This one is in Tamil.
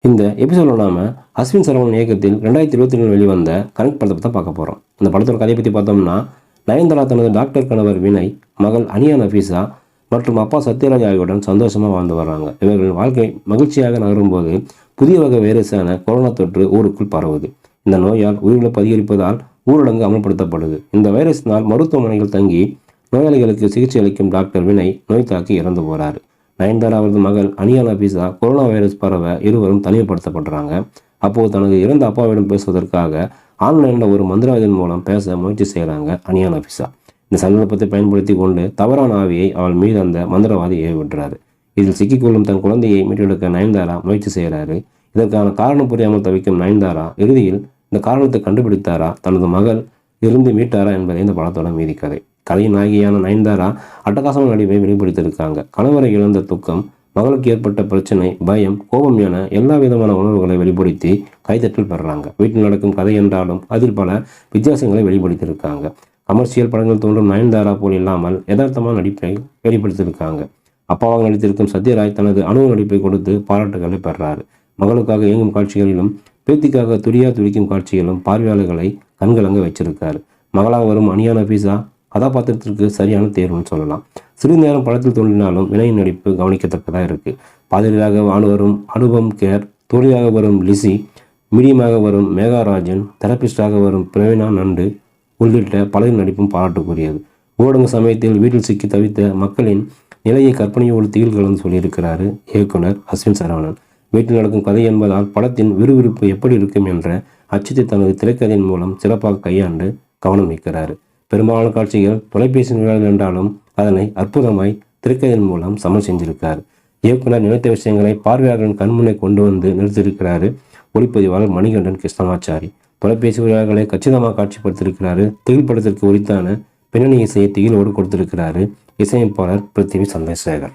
இந்த எபிசோடில் நாம அஸ்வின் சரவணன் இயக்கத்தில் 2022 வெளிவந்த கனெக்ட் படத்தை தான் பார்க்க போகிறோம். இந்த படத்தோட கதையை பற்றி பார்த்தோம்னா, நயன்தாரா தனது டாக்டர் கணவர் வினய், மகள் அனியா நஃபீஸா மற்றும் அப்பா சத்யராஜ் ஆகியோருடன் சந்தோஷமாக வாழ்ந்து வர்றாங்க. இவர்களின் வாழ்க்கை மகிழ்ச்சியாக நகரும்போது புதிய வகை வைரஸான கொரோனா தொற்று ஊருக்குள் பரவுது. இந்த நோயால் உயிரிழப்பு அதிகரிப்பதால் ஊரடங்கு அமல்படுத்தப்படுது. இந்த வைரஸினால் மருத்துவமனைகள் தங்கி நோயாளிகளுக்கு சிகிச்சை அளிக்கும் டாக்டர் வினய் நோய் தாக்கி இறந்து போகிறார். நயன்தாரா அவரது மகள் அனியா நஃபீஸா கொரோனா வைரஸ் பரவ இருவரும் தனிமைப்படுத்தப்படுறாங்க. அப்போது தனது இறந்த அப்பாவிடம் பேசுவதற்காக ஆன்லைனில் ஒரு மந்திரவாதியின் மூலம் பேச முயற்சி செய்கிறாங்க அனியா நஃபீஸா. இந்த சந்தர்ப்பத்தை பயன்படுத்தி கொண்டு தவறான ஆவியை அவள் மீது அந்த மந்திரவாதி ஏவிடுறாரு. இதில் சிக்கிக்கொள்ளும் தன் குழந்தையை மீட்டெடுக்க நயன்தாரா முயற்சி செய்கிறாரு. இதற்கான காரணம் புரியாமல் தவிக்கும் நயன்தாரா இறுதியில் இந்த காரணத்தை கண்டுபிடித்தாரா, தனது மகள் இருந்து மீட்டாரா என்பதை இந்த படத்தோட மீதி கதை. கதையின் நாயகியான நயன்தாரா அட்டகாசமான நடிப்பை வெளிப்படுத்தியிருக்காங்க. கணவரை இழந்த துக்கம், மகளுக்கு ஏற்பட்ட பிரச்சனை, பயம், கோபம் என எல்லா விதமான உணர்வுகளை வெளிப்படுத்தி கைத்தட்டல் பெறுறாங்க. வீட்டில் நடக்கும் கதை என்றாலும் அதில் பல வித்தியாசங்களை வெளிப்படுத்தியிருக்காங்க. கமர்ஷியல் படங்கள் தோன்றும் நயன்தாரா போல் இல்லாமல் யதார்த்தமான நடிப்பை வெளிப்படுத்தியிருக்காங்க. அப்பாவாக நடித்திருக்கும் சத்யராஜ் தனது அனுபவ நடிப்பை கொடுத்து பாராட்டுகளை பெறாரு. மகளுக்காக இயங்கும் காட்சிகளிலும் பேத்திக்காக துடிக்கும் காட்சிகளும் பார்வையாளர்களை கண்கலங்க வச்சிருக்காரு. மகளாக வரும் அனியா நஃபீஸா கதாபாத்திரத்திற்கு சரியான தேர்வுன்னு சொல்லலாம். சிறிது நேரம் படத்தில் தோன்றினாலும் வினயின் நடிப்பு கவனிக்கத்தக்கதாக இருக்குது. பாதிரியாக வரும் அனுபம் கேர், தோழியாக வரும் லிசி, மீடியமாக வரும் மேகாராஜன், தெரபிஸ்டாக வரும் பிரவீனா நண்டு உள்ளிட்ட பலரின் நடிப்பும் பாராட்டுக்குரியது. ஊரடங்கு சமயத்தில் வீட்டில் சிக்கி தவித்த மக்களின் நிலையை கற்பனையோடு திகில் கலந்து சொல்லியிருக்கிறாரு இயக்குனர் அஸ்வின் சரவணன். வீட்டில் நடக்கும் கதை என்பதால் படத்தின் விறுவிறுப்பு எப்படி இருக்கும் என்ற அச்சத்தை தனது திரைக்கதையின் மூலம் சிறப்பாக கையாண்டு கவனம் வைக்கிறாரு. பெரும்பாலான காட்சிகள் தொலைபேசி நிகழ்வுகள் என்றாலும் அதனை அற்புதமாய் திரைக்கதையின் மூலம் சமன் செஞ்சிருக்காரு. இயக்குனர் நினைத்த விஷயங்களை பார்வையாளர்களின் கண்முனை கொண்டு வந்து நிறுத்தியிருக்கிறாரு ஒளிப்பதிவாளர் மணிகண்டன் கிருஷ்ணமாச்சாரி. தொலைபேசி உரையாடல்களை கச்சிதமாக காட்சிப்படுத்தியிருக்கிறாரு. திகில் படத்திற்கு உரித்தான பின்னணி இசையை திகிலோடு கொடுத்திருக்கிறாரு இசையமைப்பாளர் பிருத்திவி சந்திரசேகர்.